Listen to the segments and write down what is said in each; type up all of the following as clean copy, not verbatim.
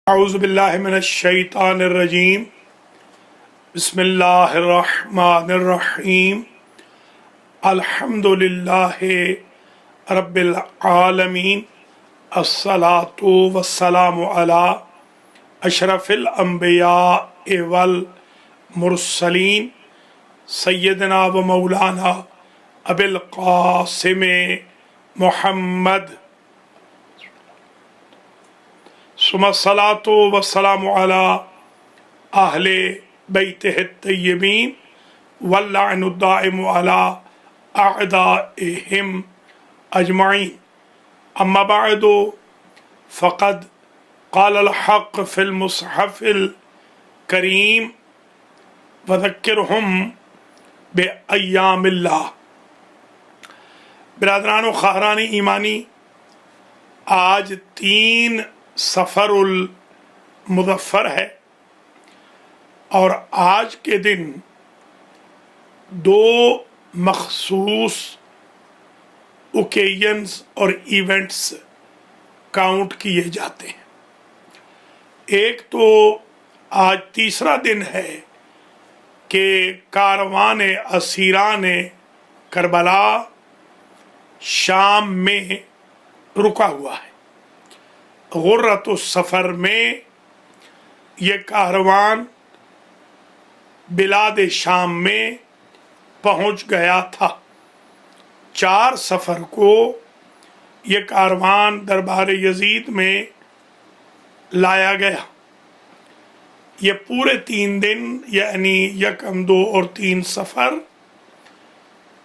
اعوذ باللہ من الشیطان الرجیم بسم اللہ الرحمن الرحیم الحمد للہ رب العالمین الصلاة والسلام علی اشرف الانبیاء والمرسلین سیدنا و مولانا ابی القاسم محمد ثم الصلاة والسلام على اہل بیتہ الطیبین واللعن الدائم على اعدائهم اجمعین اما بعد فقد قال الحق في المصحف الكریم وذکرهم بأیام اللہ۔ برادران و خواہران ایمانی، آج 3 سفر المظفر ہے اور آج کے دن 2 مخصوص اوکیزنز اور ایونٹس کاؤنٹ کیے جاتے ہیں۔ ایک تو آج تیسرا دن ہے کہ کاروان اسیران کربلا شام میں رکا ہوا ہے۔ غرۃ السفر میں یہ کاروان بلاد شام میں پہنچ گیا تھا۔ 4 سفر کو یہ کاروان دربار یزید میں لایا گیا۔ یہ پورے 3 دن یعنی 1، 2 اور 3 سفر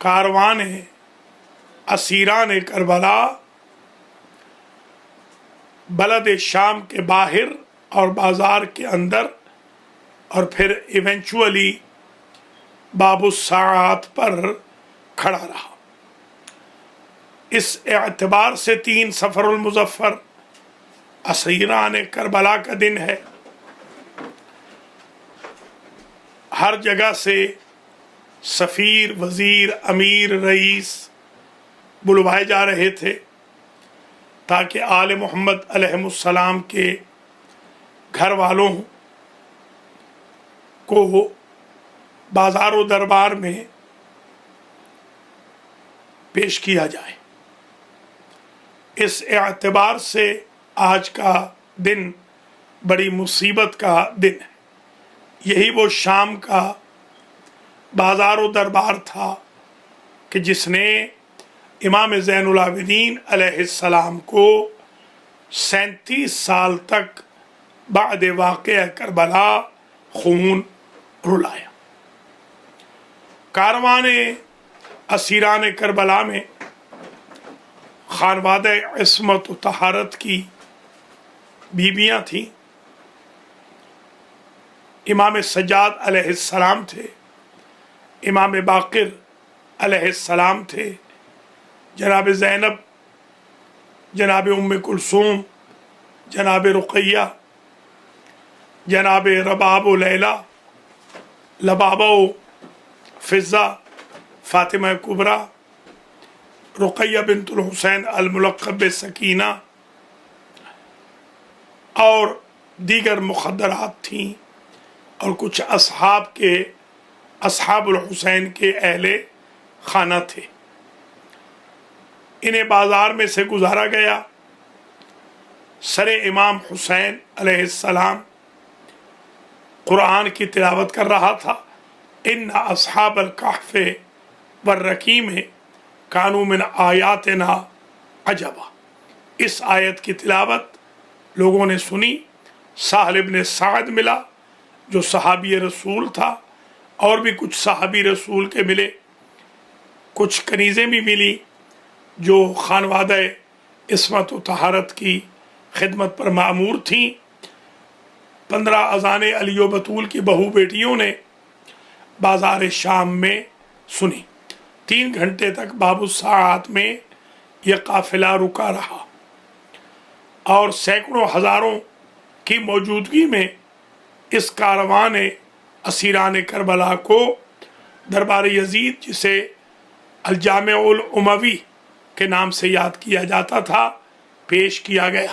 کاروان اسیران کربلا بلد شام کے باہر اور بازار کے اندر اور پھر ایونچولی باب الساعات پر کھڑا رہا۔ اس اعتبار سے 3 سفر المظفر اسیران کربلا کا دن ہے۔ ہر جگہ سے سفیر، وزیر، امیر، رئیس بلوائے جا رہے تھے تاکہ آل محمد علیہ السلام کے گھر والوں کو بازار و دربار میں پیش کیا جائے۔ اس اعتبار سے آج کا دن بڑی مصیبت کا دن ہے۔ یہی وہ شام کا بازار و دربار تھا کہ جس نے امام زین العابدین علیہ السلام کو 37 سال تک بعد واقعہ کربلا خون رلایا۔ کاروان اسیران کربلا میں خانوادہ عصمت و طہارت کی بیویاں تھیں۔ امام سجاد علیہ السلام تھے، امام باقر علیہ السلام تھے، جناب زینب، جناب ام کلثوم، جناب رقیہ، جناب رباب و لیلہ، لبابہ و فضہ، فاطمہ کبریٰ، رقیہ بنت الحسین الملقب سکینہ اور دیگر مخدرات تھیں، اور کچھ اصحاب الحسین کے اہل خانہ تھے۔ انہیں بازار میں سے گزارا گیا۔ سر امام حسین علیہ السلام قرآن کی تلاوت کر رہا تھا۔ ان اصحاب الکہف والرقیم کانوا من آیاتنا عجبا۔ اس آیت کی تلاوت لوگوں نے سنی۔ سہل ابن سعد ملا جو صحابی رسول تھا، اور بھی کچھ صحابی رسول کے ملے، کچھ کنیزیں بھی ملی جو خانوادہ عصمت و طہارت کی خدمت پر مأمور تھیں۔ 15 اذان علی و بطول کی بہو بیٹیوں نے بازار شام میں سنی۔ 3 گھنٹے تک باب الساعات میں یہ قافلہ رکا رہا، اور سینکڑوں ہزاروں کی موجودگی میں اس کاروان اسیران کربلا کو دربار یزید، جسے الجامع الاموی کے نام سے یاد کیا جاتا تھا، پیش کیا گیا۔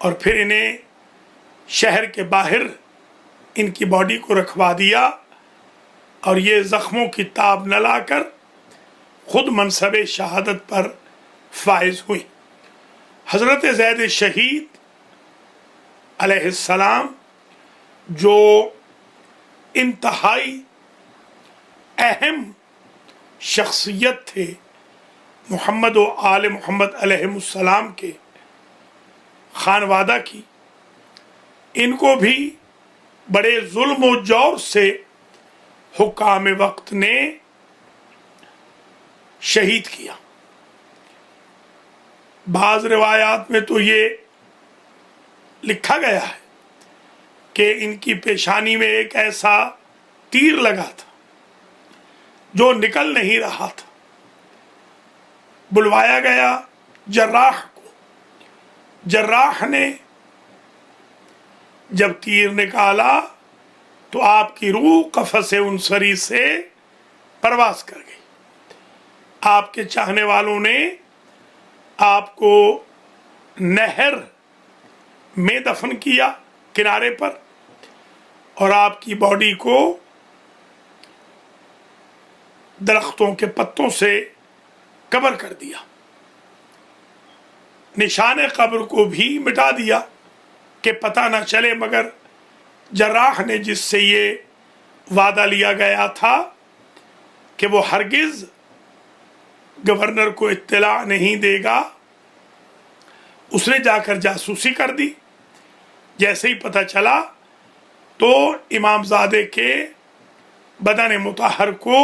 اور پھر انہیں شہر کے باہر ان کی باڈی کو رکھوا دیا اور یہ زخموں کی تاب نہ لا کر خود منصب شہادت پر فائز ہوئی۔ حضرت زید شہید علیہ السلام جو انتہائی اہم شخصیت تھے محمد و آل محمد علیہ السلام کے خانوادہ کی، ان کو بھی بڑے ظلم و جور سے حکام وقت نے شہید کیا۔ بعض روایات میں تو یہ لکھا گیا ہے کہ ان کی پیشانی میں ایک ایسا تیر لگا تھا جو نکل نہیں رہا تھا۔ بلوایا گیا جراح کو، جراح نے جب تیر نکالا تو آپ کی روح قفس انصری سے پرواز کر گئی۔ آپ کے چاہنے والوں نے آپ کو نہر میں دفن کیا کنارے پر، اور آپ کی باڈی کو درختوں کے پتوں سے قبر کر دیا، نشان قبر کو بھی مٹا دیا کہ پتہ نہ چلے، مگر جراح نے جس سے یہ وعدہ لیا گیا تھا کہ وہ ہرگز گورنر کو اطلاع نہیں دے گا، اس نے جا کر جاسوسی کر دی۔ جیسے ہی پتہ چلا تو امام زادے کے بدن مطہر کو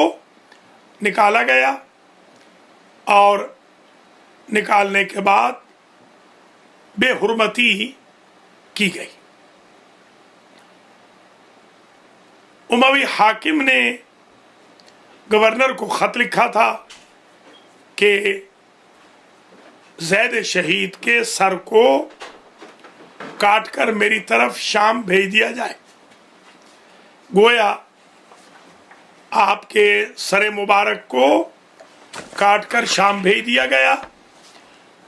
نکالا گیا، اور نکالنے کے بعد بے حرمتی کی گئی۔ اموی حاکم نے گورنر کو خط لکھا تھا کہ زید شہید کے سر کو کاٹ کر میری طرف شام بھیج دیا جائے۔ گویا آپ کے سر مبارک کو کاٹ کر شام بھیج دیا گیا،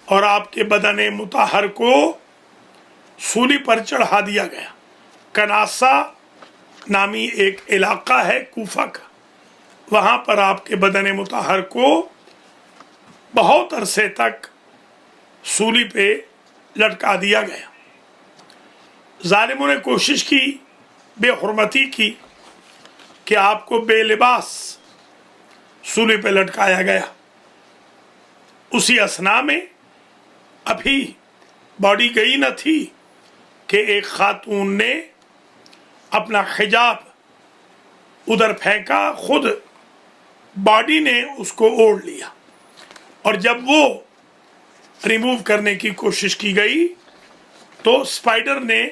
اور آپ کے بدن مطہر کو سولی پر چڑھا دیا گیا۔ کناسا نامی ایک علاقہ ہے کوفہ کا، وہاں پر آپ کے بدن مطہر کو بہت عرصے تک سولی پہ لٹکا دیا گیا۔ ظالموں نے کوشش کی، بے حرمتی کی، کہ آپ کو بے لباس سولی پہ لٹکایا گیا۔ اسی اثناء میں ابھی باڈی گئی نہ تھی کہ ایک خاتون نے اپنا حجاب ادھر پھینکا، خود باڈی نے اس کو اوڑھ لیا، اور جب وہ ریموو کرنے کی کوشش کی گئی تو اسپائڈر نے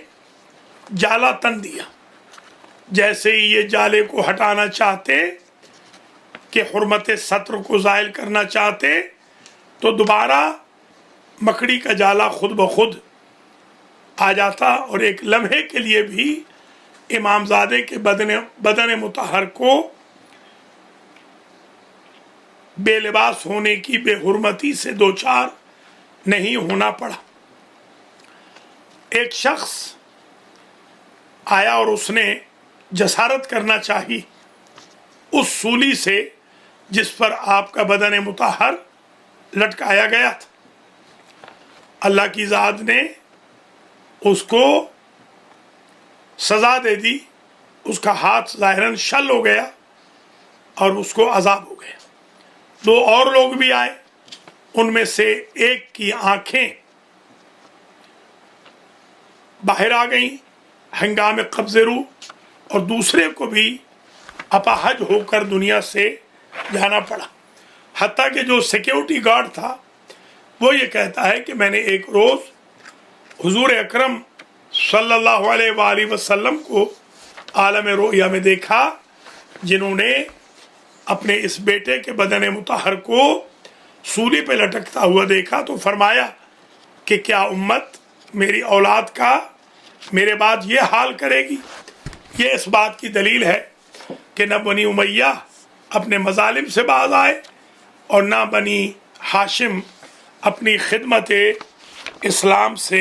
جالا تن دیا۔ جیسے ہی یہ جالے کو ہٹانا چاہتے کہ حرمت سطر کو زائل کرنا چاہتے، تو دوبارہ مکڑی کا جالا خود بخود آ جاتا، اور ایک لمحے کے لیے بھی امامزادے کے بدن مطہر کو بے لباس ہونے کی بے حرمتی سے دوچار نہیں ہونا پڑا۔ ایک شخص آیا اور اس نے جسارت کرنا چاہی اس سولی سے جس پر آپ کا بدن مطہر لٹکایا گیا تھا۔ اللہ کی ذات نے اس کو سزا دے دی، اس کا ہاتھ ظاہراً شل ہو گیا اور اس کو عذاب ہو گیا۔ دو اور لوگ بھی آئے، ان میں سے ایک کی آنکھیں باہر آ گئیں ہنگام قبض روح، اور دوسرے کو بھی اپاہج ہو کر دنیا سے جانا پڑا۔ حتیٰ کہ جو سیکیورٹی گارڈ تھا وہ یہ کہتا ہے کہ میں نے ایک روز حضور اکرم صلی اللہ علیہ وآلہ وسلم کو عالم رؤیا میں دیکھا، جنہوں نے اپنے اس بیٹے کے بدن مطہر کو سولی پہ لٹکتا ہوا دیکھا، تو فرمایا کہ کیا امت میری اولاد کا میرے بعد یہ حال کرے گی؟ یہ اس بات کی دلیل ہے کہ نہ بنی امیہ اپنے مظالم سے باز آئے، اور نہ بنی ہاشم اپنی خدمت اسلام سے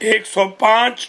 105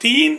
3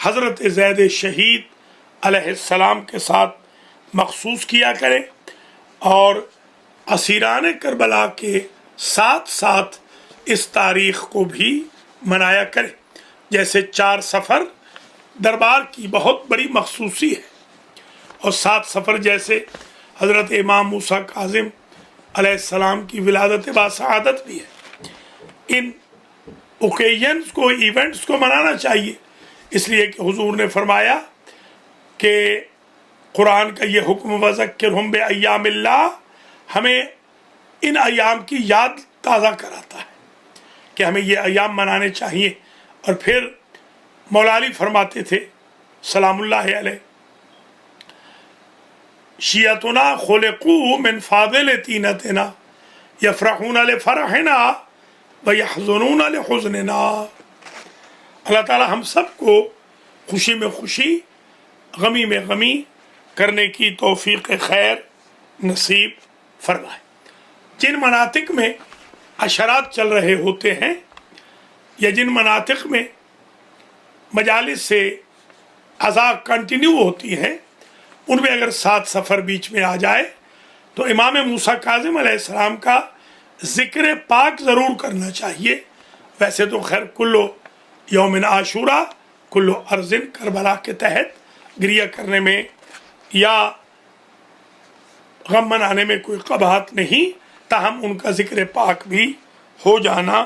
حضرت زید شہید علیہ السلام کے ساتھ مخصوص کیا کرے اور اسیران کربلا کے ساتھ ساتھ اس تاریخ کو بھی منایا کرے. جیسے 4 سفر دربار کی بہت بڑی مخصوصی ہے، اور 7 سفر جیسے حضرت امام موسیٰ کاظم علیہ السلام کی ولادت باسعادت بھی ہے. ان اوکیجنز کو، ایونٹس کو منانا چاہیے، اس لیے کہ حضور نے فرمایا کہ قرآن کا یہ حکم وَذَكِّرْهُمْ بِأَيَّامِ اللَّهِ ہمیں ان ایام کی یاد تازہ کراتا ہے کہ ہمیں یہ ایام منانے چاہیے. اور پھر مولا علی فرماتے تھے سلام اللہ علیہ، شیعتنا خلقوا من فاضل تینتنا یفرحون لفرحنا ویحزنون لحزننا. اللہ تعالی ہم سب کو خوشی میں خوشی، غمی میں غمی کرنے کی توفیق خیر نصیب فرمائے. جن مناطق میں عشرات چل رہے ہوتے ہیں یا جن مناطق میں مجالس سے عزا کنٹینیو ہوتی ہیں، ان میں اگر 7 سفر بیچ میں آ جائے تو امام موسیٰ کاظم علیہ السلام کا ذکر پاک ضرور کرنا چاہیے. ویسے تو خیر کلو یوم عاشورہ کلو ارزن کربلا کے تحت گریہ کرنے میں یا غم منانے میں کوئی قباحت نہیں، تاہم ان کا ذکر پاک بھی ہو جانا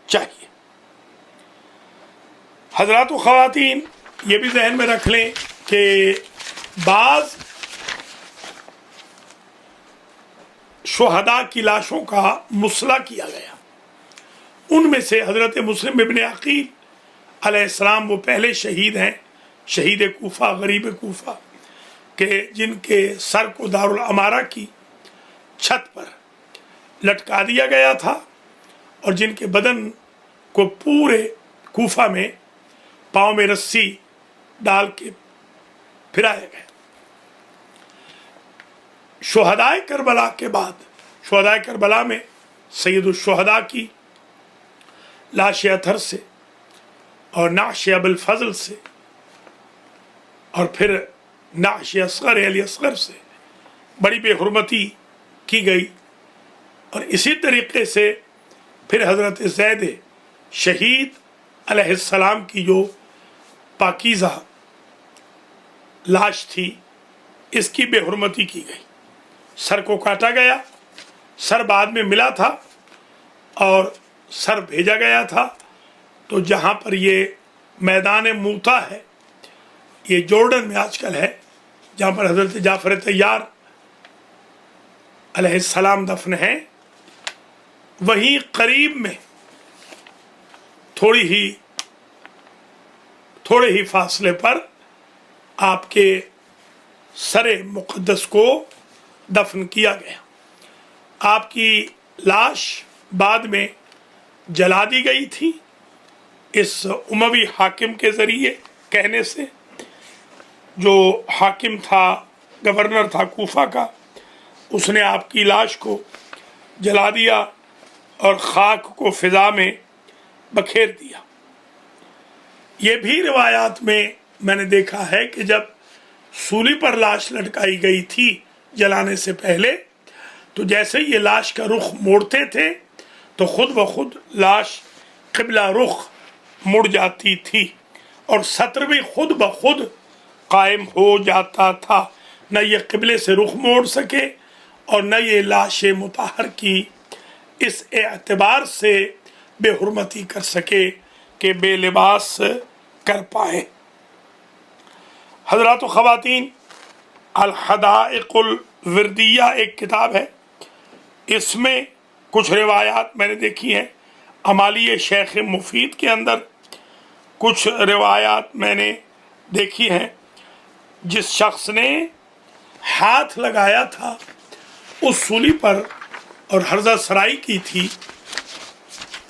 چاہیے. حضرات و خواتین یہ بھی ذہن میں رکھ لیں کہ بعض شہداء کی لاشوں کا مصلح کیا گیا. ان میں سے حضرت مسلم ابن عقیل علیہ السلام وہ پہلے شہید ہیں، شہید کوفہ، غریب کوفہ، کہ جن کے سر کو دارالامارہ کی چھت پر لٹکا دیا گیا تھا اور جن کے بدن کو پورے کوفہ میں پاؤں میں رسی ڈال کے پھرایا گیا. شہدائے کربلا کے بعد، شہدائے کربلا میں سید الشہداء کی لاش اطہر سے اور نعش ابو الفضل سے اور پھر نعش اصغر علی اصغر سے بڑی بے حرمتی کی گئی. اور اسی طریقے سے پھر حضرت زید شہید علیہ السلام کی جو پاکیزہ لاش تھی، اس کی بے حرمتی کی گئی. سر کو کاٹا گیا، سر بعد میں ملا تھا اور سر بھیجا گیا تھا. تو جہاں پر یہ میدان موتا ہے، یہ جورڈن میں آج کل ہے، جہاں پر حضرت جعفر طیار علیہ السلام دفن ہیں، وہیں قریب میں تھوڑے ہی فاصلے پر آپ کے سر مقدس کو دفن کیا گیا. آپ کی لاش بعد میں جلا دی گئی تھی اس اموی حاکم کے ذریعے کہنے سے. جو حاکم تھا، گورنر تھا کوفہ کا، اس نے آپ کی لاش کو جلا دیا اور خاک کو فضا میں بکھیر دیا. یہ بھی روایات میں نے دیکھا ہے کہ جب سولی پر لاش لٹکائی گئی تھی جلانے سے پہلے، تو جیسے یہ لاش کا رخ موڑتے تھے تو خود بخود لاش قبلہ رخ مڑ جاتی تھی اور سطر بھی خود بخود قائم ہو جاتا تھا. نہ یہ قبلے سے رخ موڑ سکے اور نہ یہ لاش مطہر کی اس اعتبار سے بے حرمتی کر سکے کہ بے لباس کر پائے. حضرات و خواتین، الحدائق الوردیہ ایک کتاب ہے، اس میں کچھ روایات میں نے دیکھی ہیں. امالی شیخ مفید کے اندر کچھ روایات میں نے دیکھی ہیں. جس شخص نے ہاتھ لگایا تھا اس سولی پر اور حرزہ سرائی کی تھی،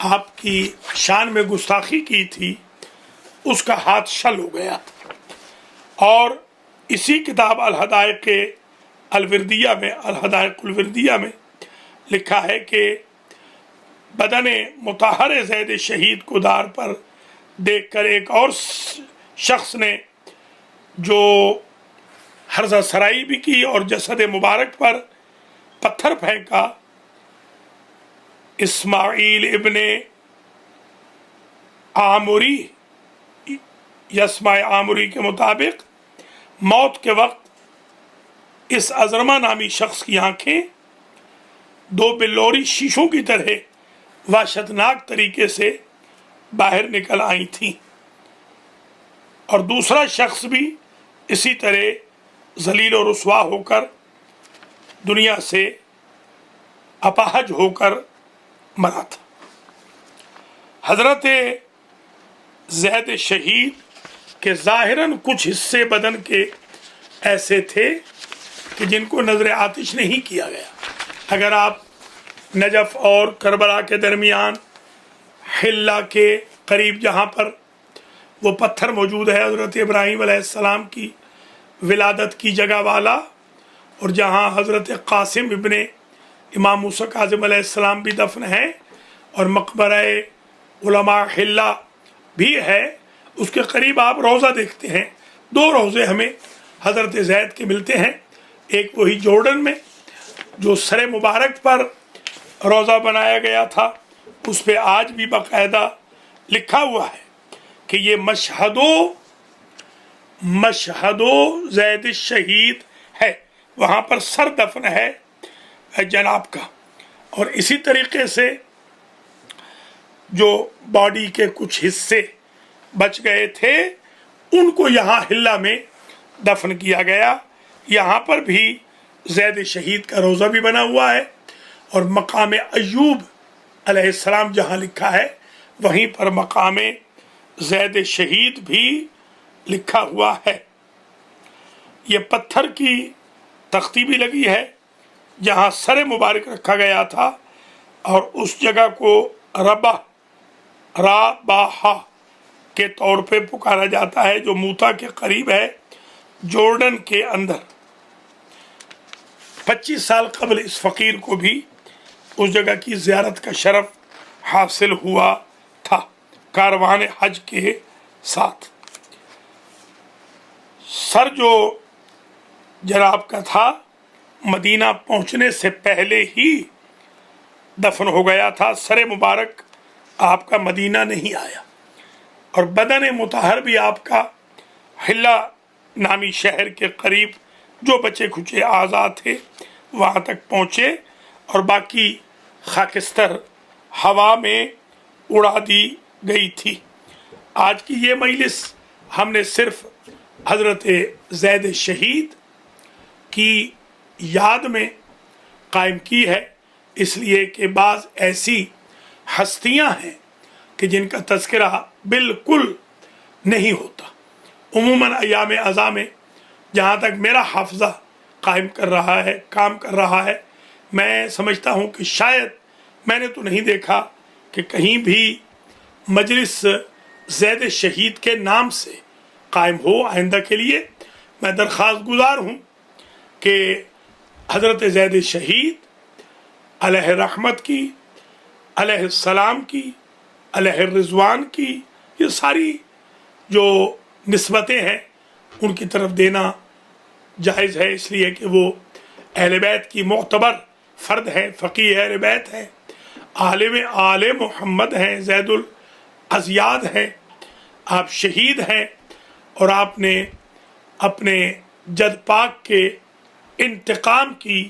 آپ کی شان میں گستاخی کی تھی، اس کا ہاتھ شل ہو گیا تھا. اور اسی کتاب الحدائق الوردیہ میں لکھا ہے کہ بدن مطہر زید شہید کو دار پر دیکھ کر ایک اور شخص نے جو حرزہ سرائی بھی کی اور جسد مبارک پر پتھر پھینکا، اسماعیل ابن آمری، یسمع آمری کے مطابق موت کے وقت اس ازرما نامی شخص کی آنکھیں دو بلوری شیشوں کی طرح وحشتناک طریقے سے باہر نکل آئی تھیں، اور دوسرا شخص بھی اسی طرح ذلیل و رسوا ہو کر دنیا سے اپاہج ہو کر مرا تھا۔ حضرت زید شہید کے ظاہراً کچھ حصے بدن کے ایسے تھے کہ جن کو نظر آتش نہیں کیا گیا۔ اگر آپ نجف اور کربلا کے درمیان حلہ کے قریب جہاں پر وہ پتھر موجود ہے حضرت ابراہیم علیہ السلام کی ولادت کی جگہ والا، اور جہاں حضرت قاسم ابن امام موسیٰ کاظم علیہ السلام بھی دفن ہیں، اور مقبرہ علماء حلہ بھی ہے، اس کے قریب آپ روضہ دیکھتے ہیں۔ دو روضے ہمیں حضرت زید کے ملتے ہیں، ایک وہی جورڈن میں جو سر مبارک پر روضہ بنایا گیا تھا، اس پہ آج بھی باقاعدہ لکھا ہوا ہے کہ یہ مشہد زید الشہید ہے، وہاں پر سر دفن ہے جناب کا۔ اور اسی طریقے سے جو باڈی کے کچھ حصے بچ گئے تھے ان کو یہاں حلہ میں دفن کیا گیا۔ یہاں پر بھی زید شہید کا روضہ بھی بنا ہوا ہے، اور مقام ایوب علیہ السلام جہاں لکھا ہے وہیں پر مقام زید شہید بھی لکھا ہوا ہے۔ یہ پتھر کی تختی بھی لگی ہے جہاں سر مبارک رکھا گیا تھا، اور اس جگہ کو راباہ کے طور پہ پکارا جاتا ہے، جو موتا کے قریب ہے جورڈن کے اندر۔ 25 سال قبل اس فقیر کو بھی اس جگہ کی زیارت کا شرف حاصل ہوا تھا کاروان حج کے ساتھ۔ سر جو جناب کا تھا مدینہ پہنچنے سے پہلے ہی دفن ہو گیا تھا، سر مبارک آپ کا مدینہ نہیں آیا، اور بدن مطہر بھی آپ کا حلہ نامی شہر کے قریب جو بچے کھچے اعضاء تھے وہاں تک پہنچے، اور باقی خاکستر ہوا میں اڑا دی گئی تھی۔ آج کی یہ مجلس ہم نے صرف حضرت زید شہید کی یاد میں قائم کی ہے، اس لیے کہ بعض ایسی ہستیاں ہیں کہ جن کا تذکرہ بالکل نہیں ہوتا۔ عموماً ایام ازاں میں جہاں تک میرا حافظہ قائم کر رہا ہے، کام کر رہا ہے، میں سمجھتا ہوں کہ شاید میں نے تو نہیں دیکھا کہ کہیں بھی مجلس زید شہید کے نام سے قائم ہو۔ آئندہ کے لیے میں درخواست گزار ہوں کہ حضرت زید شہید علیہ رحمت کی، علیہ السلام کی، علیہ الرضوان کی، یہ ساری جو نسبتیں ہیں ان کی طرف دینا جائز ہے، اس لیے کہ وہ اہل بیت کی معتبر فرد ہیں، فقیہ اہل بیت ہیں، عالم آل محمد ہیں، زید الازیاد ہیں، آپ شہید ہیں، اور آپ نے اپنے جد پاک کے انتقام کی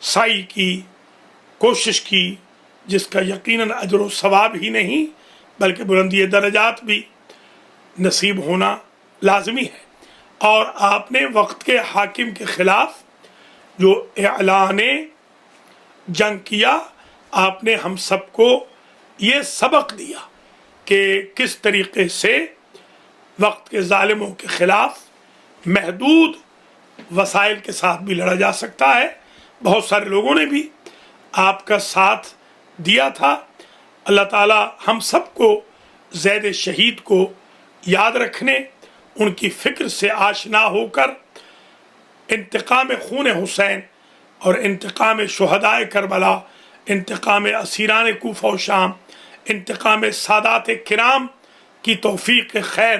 سعی کی، کوشش کی، جس کا یقیناً اجر و ثواب ہی نہیں بلکہ بلندی درجات بھی نصیب ہونا لازمی ہے۔ اور آپ نے وقت کے حاکم کے خلاف جو اعلان جنگ کیا، آپ نے ہم سب کو یہ سبق دیا کہ کس طریقے سے وقت کے ظالموں کے خلاف محدود وسائل کے ساتھ بھی لڑا جا سکتا ہے۔ بہت سارے لوگوں نے بھی آپ کا ساتھ دیا تھا۔ اللہ تعالی ہم سب کو زید شہید کو یاد رکھنے، ان کی فکر سے آشنا ہو کر انتقام خون حسین اور انتقام شہداء کربلا، انتقام اسیران کوفہ و شام، انتقام سادات کرام کی توفیق خیر